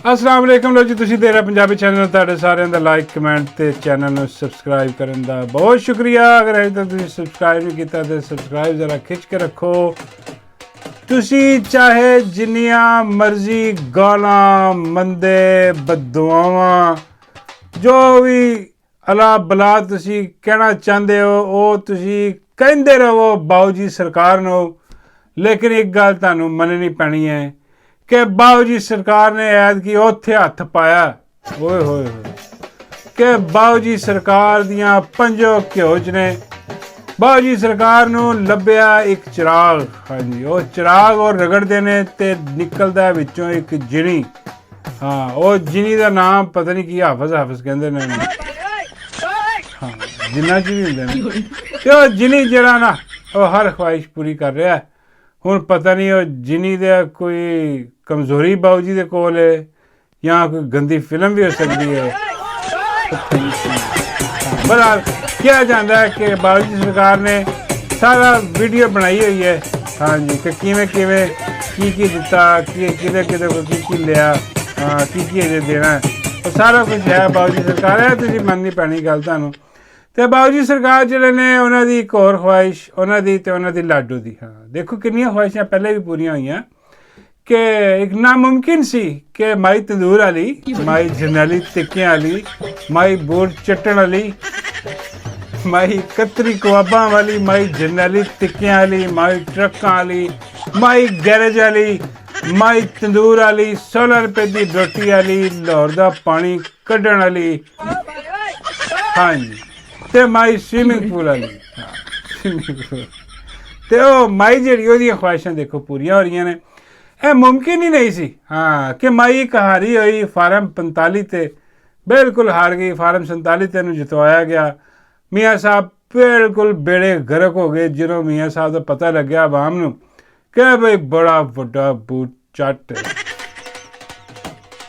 अस्सलाम वालेकुम लो जी, तुसीं देख रहे पंजाबी चैनल। तुहाडे सारिਆਂ ਦਾ ਲਾਈਕ ਕਮੈਂਟ ਤੇ ਚੈਨਲ ਨੂੰ ਸਬਸਕ੍ਰਾਈਬ ਕਰਨ ਦਾ ਬਹੁਤ ਸ਼ੁਕਰੀਆ। ਅਗਰ ਅਜੇ ਤੱਕ ਤੁਸੀਂ ਸਬਸਕ੍ਰਾਈਬ ਨਹੀਂ ਕੀਤਾ ਤੇ ਸਬਸਕ੍ਰਾਈਬ ਜ਼ਰਾ ਖਿੱਚ ਕੇ ਰੱਖੋ। ਤੁਸੀਂ ਚਾਹੇ ਜਿੰਨੀਆਂ ਮਰਜ਼ੀ ਗਾਲਾਂ ਮੰਦੇ ਬਦਦੁਆਵਾਂ ਜੋ ਵੀ ਅਲਾ ਬਲਾ ਤੁਸੀਂ ਕਹਿਣਾ ਚਾਹੁੰਦੇ ਹੋ ਉਹ ਤੁਸੀਂ ਕਹਿੰਦੇ ਰਹੋ ਬਾਊ ਜੀ ਸਰਕਾਰ ਨੂੰ, ਲੇਕਿਨ ਇੱਕ ਗੱਲ ਤੁਹਾਨੂੰ ਮੰਨਣੀ ਪੈਣੀ ਹੈ कि बाबू जी सरकार ने ऐतकी उत्थे हथ पाया ओए होए कि बाबू जी सरकार दियां पंजो घ्योच ने। बाबू जी सरकार नूं लभ्या एक चिराग, हाँ जी वो चिराग और रगड़ते ने ते निकलदा विचों एक जिनी। हाँ वो जिनी का नाम पता नहीं की हाफज कहंदे ने। हाँ जिन्ना च भी हुंदे ने ते वो जिनी जिहड़ा ना वो हर ख्वाहिश पूरी कर रहा है। ਹੁਣ ਪਤਾ ਨਹੀਂ ਉਹ ਜਿਨੀ ਦਾ ਕੋਈ ਕਮਜ਼ੋਰੀ ਬਾਊ ਜੀ ਦੇ ਕੋਲ ਹੈ ਜਾਂ ਕੋਈ ਗੰਦੀ ਫਿਲਮ ਵੀ ਹੋ ਸਕਦੀ ਹੈ। ਬਹਰਾਲ ਕਿਹਾ ਜਾਂਦਾ ਹੈ ਕਿ ਬਾਊ ਜੀ ਸਰਕਾਰ ਨੇ ਸਾਰਾ ਵੀਡੀਓ ਬਣਾਈ ਹੋਈ ਹੈ। ਹਾਂਜੀ ਕਿ ਕਿਵੇਂ ਕਿਵੇਂ ਕੀ ਦਿੱਤਾ, ਕਿਹਦੇ ਕੋਲ ਕੀ ਲਿਆ, ਕੀ ਅਜੇ ਦੇਣਾ, ਉਹ ਸਾਰਾ ਕੁਝ ਹੈ ਬਾਊ ਜੀ ਸਰਕਾਰ ਹੈ। ਤੁਸੀਂ ਮੰਨਣੀ ਪੈਣੀ ਗੱਲ ਤੁਹਾਨੂੰ। ਤੇ ਬਾਊ ਜੀ ਸਰਕਾਰ ਜਿਹੜੇ ਨੇ ਉਹਨਾਂ ਦੀ ਇੱਕ ਹੋਰ ਖਵਾਇਸ਼ ਉਹਨਾਂ ਦੀ ਤੇ ਉਹਨਾਂ ਦੀ ਲਾਡੂ ਦੀ। ਹਾਂ ਦੇਖੋ ਕਿੰਨੀਆਂ ਖਵਾਇਸ਼ਾਂ ਪਹਿਲੇ ਵੀ ਪੂਰੀਆਂ ਹੋਈਆਂ ਕਿ ਇੱਕ ਨਾਮੁਮਕਿਨ ਸੀ ਕਿ ਮਾਈ ਤੰਦੂਰ ਵਾਲੀ, ਮਾਈ ਜਰਨੈਲੀ ਟਿੱਕਿਆਂ ਵਾਲੀ, ਮਾਈ ਬੋਰ ਚੱਟਣ ਵਾਲੀ, ਮਾਈ ਕਤਰੀ ਕਬਾਬਾਂ ਵਾਲੀ, ਮਾਈ ਜਰਨੈਲੀ ਟਿੱਕਿਆਂ ਵਾਲੀ, ਮਾਈ ਟਰੱਕਾਂ ਵਾਲੀ, ਮਾਈ ਗੈਰੇਜ ਵਾਲੀ, ਮਾਈ ਤੰਦੂਰ ਵਾਲੀ, 16 ਰੁਪਏ ਦੀ ਰੋਟੀ ਵਾਲੀ, ਲਾਹੌਰ ਦਾ ਪਾਣੀ ਕੱਢਣ ਵਾਲੀ, ਹਾਂਜੀ ਤੇ ਮਾਈ ਸਵੀਮਿੰਗ ਪੂਲ ਵਾਲੀ। ਸਵੀਮਿੰਗ ਪੂਲ ਤੇ ਉਹ ਮਾਈ ਜਿਹੜੀ ਉਹਦੀਆਂ ਖਵਾਇਸ਼ਾਂ ਦੇਖੋ ਪੂਰੀਆਂ ਹੋ ਰਹੀਆਂ ਨੇ। ਇਹ ਮੁਮਕਿਨ ਹੀ ਨਹੀਂ ਸੀ ਹਾਂ ਕਿ ਮਾਈ ਇੱਕ ਹਾਰੀ ਹੋਈ ਫਾਰਮ 45 ਤੇ ਬਿਲਕੁਲ ਹਾਰ ਗਈ। ਫਾਰਮ 47 ਤੇ ਇਹਨੂੰ ਜਿਤਵਾਇਆ ਗਿਆ। ਮੀਆਂ ਸਾਹਿਬ ਬਿਲਕੁਲ ਬੇੜੇ ਗਰਕ ਹੋ ਗਏ ਜਦੋਂ ਮੀਆਂ ਸਾਹਿਬ ਦਾ ਪਤਾ ਲੱਗਿਆ ਆਵਾਮ ਨੂੰ ਕਿ ਬਈ ਬੜਾ ਵੱਡਾ ਬੂਟ ਚੱਟ,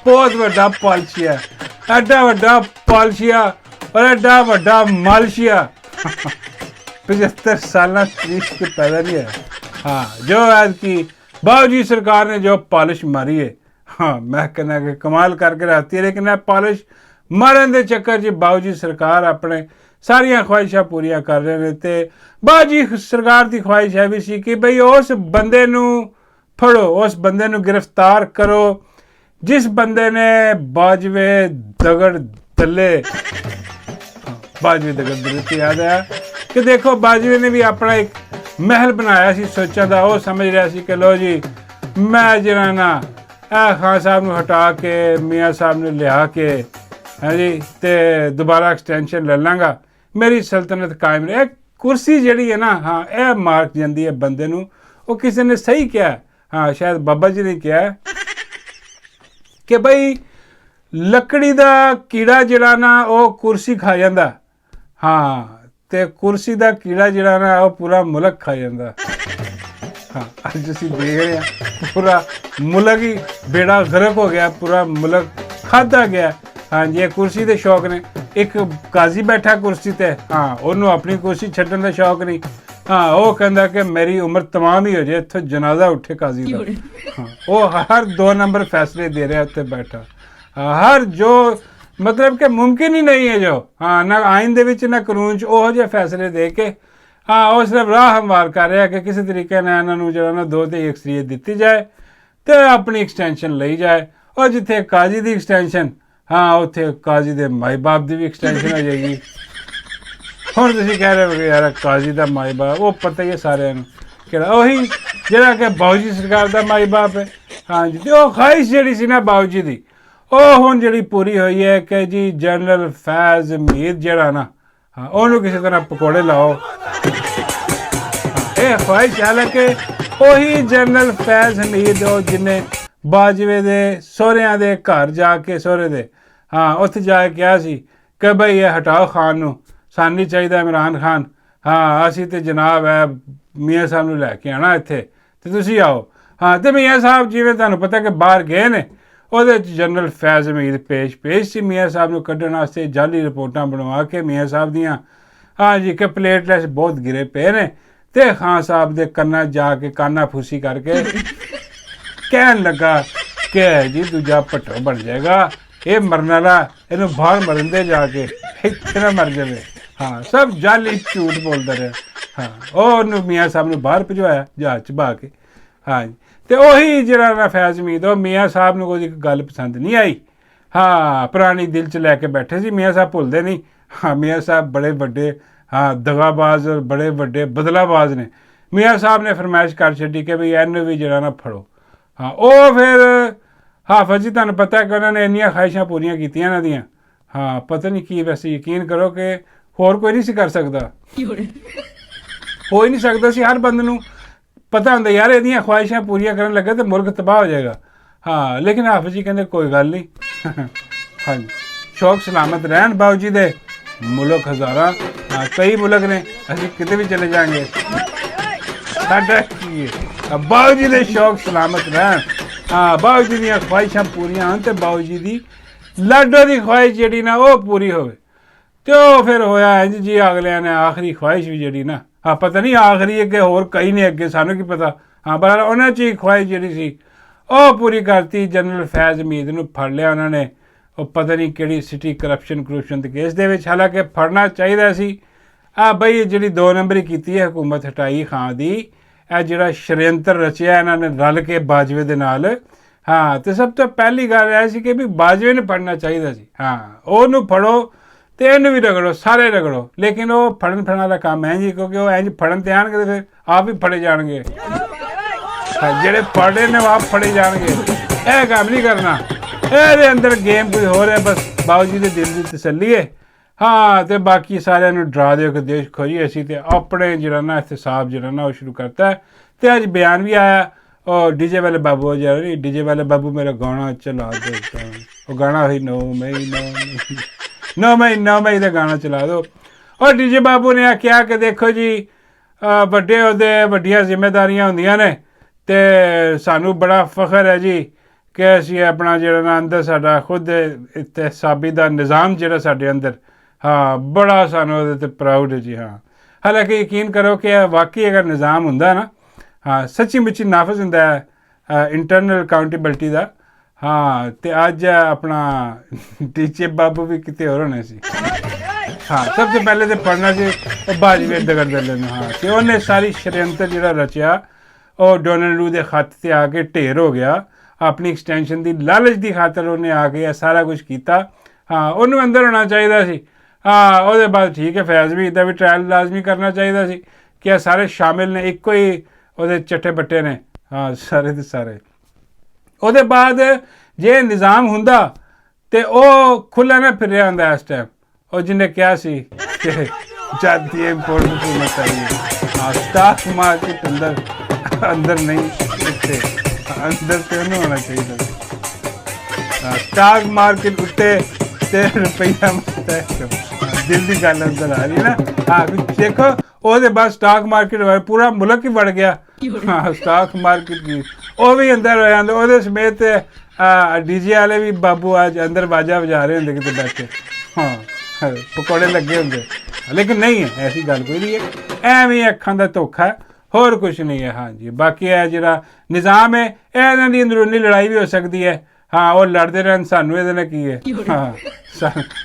ਬਹੁਤ ਵੱਡਾ ਪਾਲਸ਼ੀਆ, ਐਡਾ ਵੱਡਾ ਪਾਲਸ਼ੀਆ और एडा वड्डा मालशिया 75 साल त्रीस के पैदा नहीं है। हाँ जो आज की बाबू जी सरकार ने जो पॉलिश मारी है, हाँ मैं कहना कि कमाल करके रहती है। लेकिन पॉलिश मारन के चक्कर च बाबू जी सरकार अपने सारिया ख्वाहिशां पूरियां कर रहे हैं। तो बाबू जी सरकार की ख्वाहिश है भी सी कि बई उस बंदे नूं फड़ो, उस बंदे नूं गिरफ्तार करो जिस बंदे ने बाजवे दगड़ दले बाजवे दगड़ दले याद आया कि देखो बाजवे ने भी अपना एक महल बनाया सी सोचा था। वो समझ रहा सी कि लो जी मैं जरा ना खान साहब नूं हटा के मियाँ साहब नूं लिया के है जी ते दोबारा एक्सटेंशन ले लांगा, मेरी सल्तनत कायम रहे। कुर्सी जिहड़ी है ना, हाँ यह मार्क जाती है बंदे नूं। वो किसी ने सही किया, हाँ शायद बाबा जी ने किया कि बई लकड़ी का कीड़ा जिहड़ा ना वो कुर्सी खा जाता। हाँ ते कुर्सी का कीड़ा जिहड़ा ना वो पूरा मुल्क खा जाता। हाँ अज असीं देख रहे हैं पूरा मुल्क ही बेड़ा गर्क हो गया, पूरा मुल्क खाधा गया। हाँ जी ये कुर्सी के शौक ने। एक काजी बैठा कुर्सी ते, हाँ उन्होंने अपनी कुर्सी छड्डण का शौक नहीं। हाँ वो कहता कि मेरी उम्र तमाम ही हो जाए, इत्थों जनाजा उठे काजी का। हाँ वो हर 2 नंबर फैसले दे रहा उत्ते बैठा। हर जो मतलब कि मुमकिन ही नहीं है जो, हाँ ना आइन दे विच ना कानून च ओहो जिहे फैसले दे के हाँ वो सिर्फ राह हमवार कर रहा कि किसी तरीके नाल इन्हां नूं जिहड़ा ना 2 ते अक्सरीयत दित्ती जाए तो अपनी एक्सटेंशन लई जाए। और जिथे काजी दी एक्सटेंशन, हाँ उत्थे काजी दे माई बाप दी भी एक्सटेंशन हो जाएगी। हुण तुसीं कह रहे हो कि यार काजी दा माई बाप वो पता ही है सारिਆਂ ਨੂੰ ਕਿਹੜਾ ਉਹੀ ਜਿਹੜਾ कि बाबू जी सरकार दा माई बाप है। हाँ जी ते ਉਹ ख्वाहिश ਜਿਹੜੀ ਸੀ ਨਾ बाबू जी ਦੀ ਉਹ ਹੁਣ ਜਿਹੜੀ ਪੂਰੀ ਹੋਈ ਹੈ ਕਿ ਜੀ ਜਨਰਲ ਫੈਜ਼ ਮੀਰ ਜਿਹੜਾ ਨਾ, ਹਾਂ ਉਹਨੂੰ ਕਿਸੇ ਤਰ੍ਹਾਂ ਪਕੌੜੇ ਲਾਓ। ਇਹ ਖਵਾਇਸ਼ ਹਾਲਾਂਕਿ ਉਹੀ ਜਨਰਲ ਫੈਜ਼ ਹਮੀਦ ਉਹ ਜਿਹਨੇ ਬਾਜਵੇ ਦੇ ਸਹੁਰਿਆਂ ਦੇ ਘਰ ਜਾ ਕੇ ਸਹੁਰੇ ਦੇ, ਹਾਂ ਉੱਥੇ ਜਾ ਕੇ ਕਿਹਾ ਸੀ ਕਿ ਬਈ ਇਹ ਹਟਾਓ ਖਾਨ ਨੂੰ, ਸਾਨੂੰ ਨਹੀਂ ਚਾਹੀਦਾ ਇਮਰਾਨ ਖਾਨ। ਹਾਂ ਅਸੀਂ ਤੇ ਜਨਾਬ ਹੈ ਮੀਆਂ ਸਾਹਿਬ ਨੂੰ ਲੈ ਕੇ ਆਉਣਾ ਇੱਥੇ ਤੇ ਤੁਸੀਂ ਆਓ। ਹਾਂ ਤੇ ਮੀਆਂ ਸਾਹਿਬ ਜਿਵੇਂ ਤੁਹਾਨੂੰ ਪਤਾ ਕਿ ਬਾਹਰ ਗਏ ਨੇ, ਉਹਦੇ 'ਚ ਜਨਰਲ ਫੈਜ਼ ਹਮੀਦ ਪੇਸ਼ ਸੀ ਮੀਆਂ ਸਾਹਿਬ ਨੂੰ ਕੱਢਣ ਵਾਸਤੇ। ਜਾਲੀ ਰਿਪੋਰਟਾਂ ਬਣਵਾ ਕੇ ਮੀਆਂ ਸਾਹਿਬ ਦੀਆਂ, हाँ जी कि प्लेटलेट्स बहुत गिरे पे ने ते खान साहब दे कन्ना जाके काना फूसी करके कहन लगा ਕਿ ਜੀ ਦੂਜਾ ਭੱਟੋ ਬਣ ਜਾਏਗਾ, ਇਹ ਮਰਨ ਵਾਲਾ, ਇਹਨੂੰ ਬਾਹਰ ਮਰਨ ਦੇ ਜਾ ਕੇ, ਇੱਥੇ ਨਾ ਮਰ ਜਾਵੇ। ਹਾਂ, ਸਭ ਜਾਲੀ ਝੂਠ ਬੋਲਦਾ ਰਿਹਾ। ਹਾਂ, ਉਹਨੂੰ ਮੀਆਂ ਸਾਹਿਬ ਨੂੰ ਬਾਹਰ ਭਜਵਾਇਆ ਜਹਾਜ਼ 'ਚ ਬਹਾ ਕੇ। ਹਾਂਜੀ, ਤੇ ਉਹੀ ਜਿਹੜਾ ਨਾ ਫੈਜ਼ ਮੀਦ, ਉਹ ਮੀਆਂ ਸਾਹਿਬ ਨੂੰ ਕੋਈ ਗੱਲ ਪਸੰਦ ਨਹੀਂ ਆਈ। ਹਾਂ, ਪੁਰਾਣੀ ਦਿਲ 'ਚ ਲੈ ਕੇ ਬੈਠੇ ਸੀ। ਮੀਆਂ ਸਾਹਿਬ ਭੁੱਲਦੇ ਨਹੀਂ। ਹਾਂ, ਮੀਆਂ ਸਾਹਿਬ ਬੜੇ ਵੱਡੇ ਦਗਾਬਾਜ਼ ਔਰ ਬੜੇ ਵੱਡੇ ਬਦਲਾਬਾਜ਼ ਨੇ। ਮੀਆਂ ਸਾਹਿਬ ਨੇ ਫਰਮਾਇਸ਼ ਕਰ ਛੱਡੀ ਕਿ ਵੀ ਇਹਨੂੰ ਵੀ ਜਿਹੜਾ ਨਾ ਫੜੋ। ਹਾਂ, ਉਹ ਫਿਰ ਹਾਫਿਜ਼ ਜੀ, ਤੁਹਾਨੂੰ ਪਤਾ ਕਿ ਉਹਨਾਂ ਨੇ ਇੰਨੀਆਂ ਖਾਹਿਸ਼ਾਂ ਪੂਰੀਆਂ ਕੀਤੀਆਂ ਇਹਨਾਂ ਦੀਆਂ। ਹਾਂ, ਪਤਾ ਨਹੀਂ ਕੀ, ਵੈਸੇ ਯਕੀਨ ਕਰੋ ਕਿ ਹੋਰ ਕੋਈ ਨਹੀਂ ਸੀ ਕਰ ਸਕਦਾ, ਹੋ ਹੀ ਨਹੀਂ ਸਕਦਾ ਸੀ। ਹਰ ਬੰਦੇ ਨੂੰ ਪਤਾ ਹੁੰਦਾ ਯਾਰ ਇਹਦੀਆਂ ਖਵਾਹਿਸ਼ਾਂ ਪੂਰੀਆਂ ਕਰਨ ਲੱਗਾ ਤਾਂ ਮੁਲਕ ਤਬਾਹ ਹੋ ਜਾਏਗਾ। ਹਾਂ, ਲੇਕਿਨ ਹਾਫਿਜ਼ ਜੀ ਕਹਿੰਦੇ ਕੋਈ ਗੱਲ ਨਹੀਂ। ਹਾਂਜੀ, ਸ਼ੌਕ ਸਲਾਮਤ ਰਹਿਣ ਬਾਊ ਜੀ ਦੇ, ਮੁਲਕ ਹਜ਼ਾਰਾਂ, ਕਈ ਮੁਲਕ ਨੇ, ਅਸੀਂ ਕਿਤੇ ਵੀ ਚਲੇ ਜਾਵਾਂਗੇ, ਸਾਡਾ ਕੀ ਹੈ। ਬਾਊ ਜੀ ਦੇ ਸ਼ੌਕ ਸਲਾਮਤ ਰਹਿਣ। ਹਾਂ, ਬਾਊ ਜੀ ਦੀਆਂ ਖਵਾਹਿਸ਼ਾਂ ਪੂਰੀਆਂ ਹੋਣ ਤੇ ਬਾਊ ਜੀ ਦੀ ਲਾਡੋ ਦੀ ਖਵਾਹਿਸ਼ ਜਿਹੜੀ ਨਾ ਉਹ ਪੂਰੀ ਹੋਵੇ। ਤੇ ਉਹ ਫਿਰ ਹੋਇਆ ਇੰਝ ਜੀ, ਅਗਲਿਆਂ ਨੇ ਆਖਰੀ ਖਵਾਹਿਸ਼ ਵੀ ਜਿਹੜੀ ਨਾ, ਪਤਾ ਨਹੀਂ ਆਖਰੀ ਅੱਗੇ ਹੋਰ ਕਈ ਨੇ, ਅੱਗੇ ਸਾਨੂੰ ਕੀ ਪਤਾ। ਹਾਂ, ਪਰ ਉਹਨਾਂ 'ਚ ਹੀ ਖਵਾਹਿਸ਼ ਜਿਹੜੀ ਸੀ ਉਹ ਪੂਰੀ ਕਰਤੀ। ਜਨਰਲ ਫੈਜ਼ ਮੀਦ ਨੂੰ ਫੜ ਲਿਆ ਉਹਨਾਂ ਨੇ, ਉਹ ਪਤਾ ਨਹੀਂ ਕਿਹੜੀ ਸਿਟੀ ਕਰਪਸ਼ਨ ਦੇ ਕੇਸ ਦੇ ਵਿੱਚ। ਹਾਲਾਂਕਿ ਫੜਨਾ ਚਾਹੀਦਾ ਸੀ। ਬਈ ਜਿਹੜੀ 2 ਨੰਬਰੀ ਕੀਤੀ ਹੈ ਹਕੂਮਤ ਹਟਾਈ ਖਾਂ ਦੀ, ਇਹ ਜਿਹੜਾ ਸ਼ਰਯੰਤਰ ਰਚਿਆ ਇਹਨਾਂ ਨੇ ਰਲ ਕੇ ਬਾਜਵੇ ਦੇ ਨਾਲ। ਹਾਂ, ਤੇ ਸਭ ਤੋਂ ਪਹਿਲੀ ਗੱਲ ਇਹ ਸੀ ਕਿ ਵੀ ਬਾਜਵੇ ਨੂੰ ਫੜਨਾ ਚਾਹੀਦਾ ਸੀ। ਹਾਂ, ਉਹਨੂੰ ਫੜੋ ਤੇ ਇਹਨੂੰ ਵੀ ਰਗੜੋ, ਸਾਰੇ ਰਗੜੋ। ਲੇਕਿਨ ਉਹ ਫੜਨ ਦਾ ਕੰਮ ਹੈ ਜੀ, ਕਿਉਂਕਿ ਉਹ ਇੰਝ ਫੜਨ ਤੇ ਆਉਣਗੇ ਤੇ ਫਿਰ ਆਪ ਹੀ ਫੜੇ ਜਾਣਗੇ। ਜਿਹੜੇ ਫੜੇ ਨੇ ਆਪ ਫੜੇ ਜਾਣਗੇ। ਇਹ ਕੰਮ ਨਹੀਂ ਕਰਨਾ। ਇਹਦੇ ਅੰਦਰ ਗੇਮ ਕੋਈ ਹੋਰ ਹੈ, ਬਸ ਬਾਊ ਜੀ ਦੇ ਦਿਲ ਦੀ ਤਸੱਲੀ ਹੈ। ਹਾਂ, ਤੇ ਬਾਕੀ ਸਾਰਿਆਂ ਨੂੰ ਡਰਾ ਦਿਓ ਕਿ ਦੇਸ਼ ਖੋਜੀ। ਅਸੀਂ ਤੇ ਆਪਣੇ ਜਿਹੜਾ ਨਾ ਇਹਤਸਾਬ ਜਿਹੜਾ ਨਾ ਉਹ ਸ਼ੁਰੂ ਕਰਤਾ। ਤੇ ਅੱਜ ਬਿਆਨ ਵੀ ਆਇਆ, ਉਹ ਡੀਜੇ ਵਾਲੇ ਬਾਬੂ, ਜਿਹੜਾ ਡੀਜੇ ਵਾਲੇ ਬਾਬੂ ਮੇਰਾ ਗਾਣਾ ਚਲਾ ਦੋ। ਉਹ ਗਾਣਾ ਹੋਈ 9 ਮਈ ਦਾ ਗਾਣਾ ਚਲਾ ਦਿਓ। ਔਰ ਡੀਜੇ ਬਾਬੂ ਨੇ ਆਖਿਆ ਕਿ ਦੇਖੋ ਜੀ, ਵੱਡੇ ਉਹਦੇ ਵੱਡੀਆਂ ਜ਼ਿੰਮੇਦਾਰੀਆਂ ਹੁੰਦੀਆਂ ਨੇ, ਅਤੇ ਸਾਨੂੰ ਬੜਾ ਫਖਰ ਹੈ ਜੀ ਕਿ ਅਸੀਂ ਆਪਣਾ ਜਿਹੜਾ ਨਾ ਅੰਦਰ ਸਾਡਾ ਖੁਦ ਇਹਤਸਾਬੀ ਦਾ ਨਿਜ਼ਾਮ ਜਿਹੜਾ ਸਾਡੇ ਅੰਦਰ, ਹਾਂ, ਬੜਾ ਸਾਨੂੰ ਉਹਦੇ 'ਤੇ ਪ੍ਰਾਊਡ ਹੈ ਜੀ। ਹਾਂ, ਹਾਲਾਂਕਿ ਯਕੀਨ ਕਰੋ ਕਿ ਵਾਕਈ ਅਗਰ ਨਿਜ਼ਾਮ ਹੁੰਦਾ ਨਾ, ਹਾਂ, ਸੱਚੀ ਮੁੱਚੀ ਨਾਫਜ਼ ਹੁੰਦਾ ਹੈ ਇੰਟਰਨਲ ਅਕਾਊਂਟੇਬਿਲਟੀ ਦਾ। ਹਾਂ, ਤੇ ਅੱਜ ਆਪਣਾ ਡੀਜੇ ਬਾਬੂ ਵੀ ਕਿਤੇ ਹੋਰ ਹੋਣੇ ਸੀ। ਹਾਂ, ਸਭ ਤੋਂ ਪਹਿਲੇ ਤਾਂ ਪੜ੍ਹਨਾ ਸੀ ਉਹ ਬਾਜਵੇ ਦਗੜਦਲੇ ਨੂੰ। ਹਾਂ, ਤੇ ਉਹਨੇ ਸਾਰੀ ਸ਼ਰਯੰਤਰ ਜਿਹੜਾ ਰਚਿਆ ਉਹ ਡੋਨਾਲਡ ਲੂ ਦੇ ਖੱਤ 'ਤੇ ਆ ਕੇ ਢੇਰ ਹੋ ਗਿਆ। ਆਪਣੀ ਐਕਸਟੈਂਸ਼ਨ ਦੀ ਲਾਲਚ ਦੀ ਖਾਤਰ ਉਹਨੇ ਆ ਕੇ ਇਹ ਸਾਰਾ ਕੁਛ ਕੀਤਾ। ਹਾਂ, ਉਹਨੂੰ ਅੰਦਰ ਹੋਣਾ ਚਾਹੀਦਾ ਸੀ। ਹਾਂ, ਉਹਦੇ ਬਾਅਦ ਠੀਕ ਹੈ, ਫੈਜ਼ ਵੀ ਦਾ ਵੀ ਟ੍ਰਾਇਲ ਲਾਜ਼ਮੀ ਕਰਨਾ ਚਾਹੀਦਾ ਸੀ ਕਿ ਇਹ ਸਾਰੇ ਸ਼ਾਮਿਲ ਨੇ, ਇੱਕੋ ਹੀ ਉਹਦੇ ਚੱਟੇ ਬੱਟੇ ਨੇ। ਹਾਂ, ਸਾਰੇ ਦੇ ਸਾਰੇ। ਉਹਦੇ ਬਾਅਦ ਜੇ ਨਿਜ਼ਾਮ ਹੁੰਦਾ ਤੇ ਉਹ ਖੁੱਲ੍ਹਾ ਨਾ ਫਿਰ ਰਿਹਾ ਹੁੰਦਾ ਇਸ ਟਾਈਮ। ਉਹ ਜਿਹਨੇ ਕਿਹਾ ਸੀ ਕਿ ਜਦ ਦੀ ਇੰਪੋਰਟ ਹਕੂਮਤ ਆਈ ਹੈ, ਹਾਂ, ਸਟਾਕ ਮਾਰਕੀਟ ਅੰਦਰ ਨਹੀਂ, ਇੱਥੇ ਅੰਦਰ ਤੇ ਉਹਨੂੰ ਹੋਣਾ ਚਾਹੀਦਾ ਸੀ। ਸਟਾਕ ਮਾਰਕੀਟ ਉੱਤੇ ਤੇ ਰੁਪਈਆ ਦਿਲ ਦੀ ਗੱਲ ਅੰਦਰ ਆ ਰਹੀ ਨਾ। ਹਾਂ, ਦੇਖੋ ਉਹਦੇ ਬਾਅਦ ਸਟਾਕ ਮਾਰਕੀਟ ਪੂਰਾ ਮੁਲਕ ਹੀ ਵੜ ਗਿਆ। ਹਾਂ, ਸਟਾਕ ਮਾਰਕੀਟ ਵੀ ਉਹ ਵੀ ਅੰਦਰ ਹੋ ਜਾਂਦਾ। ਉਹਦੇ ਸਮੇਤ ਡੀਜੇ ਵਾਲੇ ਵੀ ਬਾਬੂ ਅੱਜ ਅੰਦਰ ਬਾਜਾ ਵਜਾ ਰਹੇ ਹੁੰਦੇ ਕਿਤੇ ਬੈਠੇ। ਹਾਂ, ਪਕੌੜੇ ਲੱਗੇ ਹੁੰਦੇ। ਲੇਕਿਨ ਨਹੀਂ ਹੈ, ਐਸੀ ਗੱਲ ਕੋਈ ਨਹੀਂ ਹੈ। ਐਵੇਂ ਅੱਖਾਂ ਦਾ ਧੋਖਾ, ਹੋਰ ਕੁਛ ਨਹੀਂ ਹੈ। ਹਾਂਜੀ, ਬਾਕੀ ਇਹ ਜਿਹੜਾ ਨਿਜ਼ਾਮ ਹੈ, ਇਹਨਾਂ ਦੀ ਅੰਦਰੂਨੀ ਲੜਾਈ ਵੀ ਹੋ ਸਕਦੀ ਹੈ। ਹਾਂ, ਉਹ ਲੜਦੇ ਰਹਿਣ, ਸਾਨੂੰ ਇਹਦੇ ਨਾਲ ਕੀ ਹੈ। ਹਾਂ,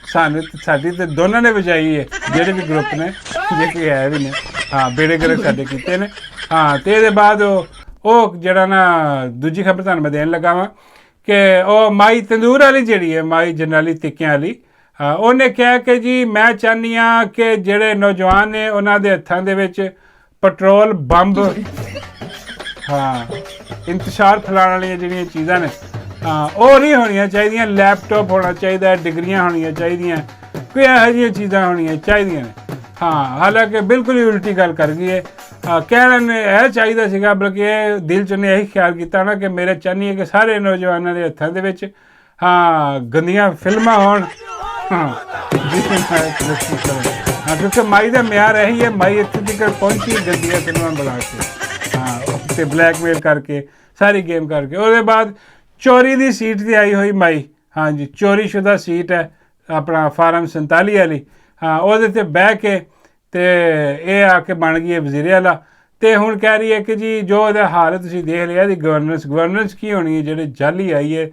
ਸਾਨੂੰ ਸਾਡੀ ਤਾਂ ਦੋਨਾਂ ਨੇ ਵਜਾਈ ਹੈ, ਜਿਹੜੇ ਵੀ ਗਰੁੱਪ ਨੇ, ਜੇ ਕੋਈ ਹੈ ਵੀ ਨੇ। ਹਾਂ, ਬੇੜੇ ਗਰਕ ਸਾਡੇ ਕੀਤੇ ਨੇ। ਹਾਂ, ਅਤੇ ਇਹਦੇ ਬਾਅਦ ਉਹ ਜਿਹੜਾ ਨਾ ਦੂਜੀ ਖਬਰ ਤੁਹਾਨੂੰ ਮੈਂ ਦੇਣ ਲੱਗਾ ਵਾਂ ਕਿ ਉਹ ਮਾਈ ਤੰਦੂਰ ਵਾਲੀ ਜਿਹੜੀ ਹੈ, ਮਾਈ ਜਰਨੈਲੀ ਤਿੱਕਿਆਂ ਵਾਲੀ, ਉਹਨੇ ਕਿਹਾ ਕਿ ਜੀ ਮੈਂ ਚਾਹੁੰਦੀ ਹਾਂ ਕਿ ਜਿਹੜੇ ਨੌਜਵਾਨ ਨੇ ਉਹਨਾਂ ਦੇ ਹੱਥਾਂ ਦੇ ਵਿੱਚ ਪੈਟਰੋਲ ਬੰਬ, ਹਾਂ, ਇੰਤਸ਼ਾਰ ਫੈਲਾਉਣ ਵਾਲੀਆਂ ਜਿਹੜੀਆਂ ਚੀਜ਼ਾਂ ਨੇ, ਹਾਂ, ਉਹ ਨਹੀਂ ਹੋਣੀਆਂ ਚਾਹੀਦੀਆਂ। ਲੈਪਟਾਪ ਹੋਣਾ ਚਾਹੀਦਾ, ਡਿਗਰੀਆਂ ਹੋਣੀਆਂ ਚਾਹੀਦੀਆਂ, ਕੋਈ ਇਹੋ ਜਿਹੀਆਂ ਚੀਜ਼ਾਂ ਹੋਣੀਆਂ ਚਾਹੀਦੀਆਂ ਨੇ। ਹਾਂ, ਹਾਲਾਂਕਿ ਬਿਲਕੁਲ ਹੀ ਉਲਟੀ ਗੱਲ ਕਰ ਗਈ ਹੈ। ਕਹਿਣ ਨੇ ਇਹ ਚਾਹੀਦਾ ਸੀਗਾ, ਬਲਕਿ ਇਹ ਦਿਲ 'ਚ ਉਹਨੇ ਇਹੀ ਖਿਆਲ ਕੀਤਾ ਨਾ ਕਿ ਮੇਰੇ ਚਾਹੁੰਦੀ ਹੈ ਕਿ ਸਾਰੇ ਨੌਜਵਾਨਾਂ ਦੇ ਹੱਥਾਂ ਦੇ ਵਿੱਚ, ਹਾਂ, ਗੰਦੀਆਂ ਫਿਲਮਾਂ ਹੋਣ। ਹਾਂ, ਹਾਂ, ਕਿਉਂਕਿ ਮਾਈ ਦਾ ਮਿਆਰ ਇਹੀ ਹੈ। ਮਾਈ ਇੱਥੇ ਤੱਕ ਪਹੁੰਚੀ ਗੰਦੀਆਂ ਫਿਲਮਾਂ ਬਣਾ ਕੇ, ਹਾਂ, ਅਤੇ ਬਲੈਕਮੇਲ ਕਰਕੇ, ਸਾਰੀ ਗੇਮ ਕਰਕੇ। ਉਹਦੇ ਬਾਅਦ ਚੋਰੀ ਦੀ ਸੀਟ 'ਤੇ ਆਈ ਹੋਈ ਮਾਈ, ਹਾਂਜੀ, ਚੋਰੀਸ਼ੁਦਾ ਸੀਟ ਹੈ ਆਪਣਾ ਫਾਰਮ 47 ਵਾਲੀ। ਹਾਂ, ਉਹਦੇ 'ਤੇ ਬਹਿ ਕੇ ਅਤੇ ਇਹ ਆ ਕੇ ਬਣ ਗਈ ਹੈ ਵਜ਼ੀਰੇ ਵਾਲਾ। ਤੇ ਹੁਣ ਕਹਿ ਰਹੀ ਹੈ ਕਿ ਜੀ ਜੋ ਇਹਦਾ ਹਾਲ ਤੁਸੀਂ ਦੇਖ ਲਿਆ ਇਹਦੀ ਗਵਰਨੈਂਸ ਕੀ ਹੋਣੀ ਹੈ, ਜਿਹੜੇ ਜਾਲੀ ਆਈ ਹੈ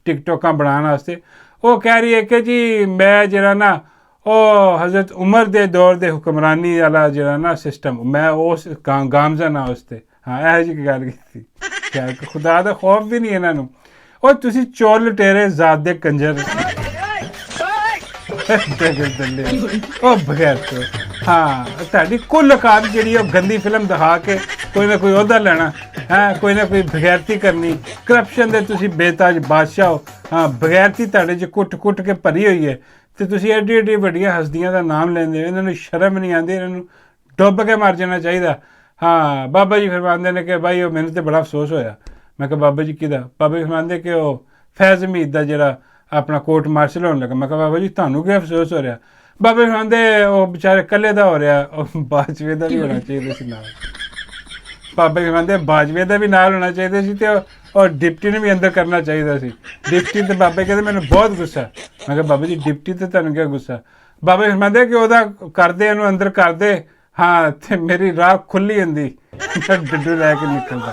ਟਿਕਟੋਕਾਂ ਬਣਾਉਣ ਵਾਸਤੇ। ਉਹ ਕਹਿ ਰਹੀ ਹੈ ਕਿ ਜੀ ਮੈਂ ਜਿਹੜਾ ਨਾ ਉਹ ਹਜ਼ਰਤ ਉਮਰ ਦੇ ਦੌਰ ਦੇ ਹੁਕਮਰਾਨੀ ਵਾਲਾ ਜਿਹੜਾ ਨਾ ਸਿਸਟਮ, ਮੈਂ ਉਸ ਗਾਮਜ਼ਨ ਆ ਉਸ 'ਤੇ। ਹਾਂ ਇਹੋ ਜਿਹੀ ਗੱਲ ਕੀਤੀ। ਖੈਰ ਖੁਦਾ ਦਾ ਖੌਫ ਵੀ ਨਹੀਂ ਇਹਨਾਂ ਨੂੰ। ਉਹ ਤੁਸੀਂ ਚੋਰ ਲੁਟੇਰੇ ਜ਼ਾਤ ਦੇ ਕੰਜਰ ਉਹ ਬਗੈਰ ਤੋਂ। ਹਾਂ ਤੁਹਾਡੀ ਕੁੱਲ ਔਕਾਤ ਜਿਹੜੀ ਉਹ ਗੰਦੀ ਫਿਲਮ ਦਿਖਾ ਕੇ ਕੋਈ ਨਾ ਕੋਈ ਅਹੁਦਾ ਲੈਣਾ ਹੈ, ਕੋਈ ਨਾ ਕੋਈ ਬਗੈਰਤੀ ਕਰਨੀ, ਕਰਪਸ਼ਨ ਦੇ ਤੁਸੀਂ ਬੇਤਾਜ ਬਾਦਸ਼ਾਹ ਹੋ। ਹਾਂ ਬਗੈਰਤੀ ਤੁਹਾਡੇ 'ਚ ਕੁੱਟ ਕੇ ਭਰੀ ਹੋਈ ਹੈ ਤੇ ਤੁਸੀਂ ਐਡੀ ਐਡੀ ਵੱਡੀਆਂ ਹਸਤੀਆਂ ਦਾ ਨਾਮ ਲੈਂਦੇ ਹੋ। ਇਹਨਾਂ ਨੂੰ ਸ਼ਰਮ ਨਹੀਂ ਆਉਂਦੀ, ਇਹਨਾਂ ਨੂੰ ਡੁੱਬ ਕੇ ਮਰ ਜਾਣਾ ਚਾਹੀਦਾ। ਹਾਂ ਬਾਬਾ ਜੀ ਫਰਮਾਉਂਦੇ ਨੇ ਕਿ ਬਾਈ ਉਹ ਮੈਨੂੰ ਤਾਂ ਬੜਾ ਅਫਸੋਸ ਹੋਇਆ। ਮੈਂ ਕਿਹਾ ਬਾਬਾ ਜੀ ਕਿਹਦਾ? ਬਾਬਾ ਜੀ ਫਰਮਾਉਂਦੇ ਕਿ ਉਹ ਫੈਜ਼ ਹਮੀਦ ਦਾ ਜਿਹੜਾ ਆਪਣਾ ਕੋਰਟ ਮਾਰਸ਼ਲ ਹੋਣ ਲੱਗਾ। ਮੈਂ ਕਿਹਾ ਬਾਬਾ ਜੀ ਤੁਹਾਨੂੰ ਕੀ ਅਫਸੋਸ ਹੋ ਰਿਹਾ? ਬਾਬਾ ਜੀ ਫਰਮਾਉਂਦੇ ਉਹ ਵਿਚਾਰੇ ਇਕੱਲੇ ਦਾ ਹੋ ਰਿਹਾ, ਉਹ ਬਾਜਵੇ ਦਾ ਵੀ ਹੋਣਾ ਚਾਹੀਦਾ ਸੀ ਨਾਲ। ਬਾਬਾ ਜੀ ਫਰਮਾਉਂਦੇ ਬਾਜਵੇ ਦਾ ਵੀ ਨਾਲ ਹੋਣਾ ਚਾਹੀਦਾ ਸੀ ਤੇ ਔਰ ਡਿਪਟੀ ਨੂੰ ਵੀ ਅੰਦਰ ਕਰਨਾ ਚਾਹੀਦਾ ਸੀ। ਡਿਪਟੀ ਤੇ ਬਾਬਾ ਕਹਿੰਦੇ ਮੈਨੂੰ ਬਹੁਤ ਗੁੱਸਾ। ਮੈਂ ਕਿਹਾ ਬਾਬਾ ਜੀ ਡਿਪਟੀ ਤੇ ਤੁਹਾਨੂੰ ਕਿਆ ਗੁੱਸਾ? ਬਾਬਾ ਜੀ ਫਰਮਾਉਂਦੇ ਕਿ ਉਹਦਾ ਕਰਦੇ ਉਹਨੂੰ ਅੰਦਰ ਕਰਦੇ। ਹਾਂ ਤੇ ਮੇਰੀ ਰਾਹ ਖੁੱਲੀ ਹੁੰਦੀ ਡੱਡੂ ਲੈ ਕੇ ਨਿਕਲਦਾ।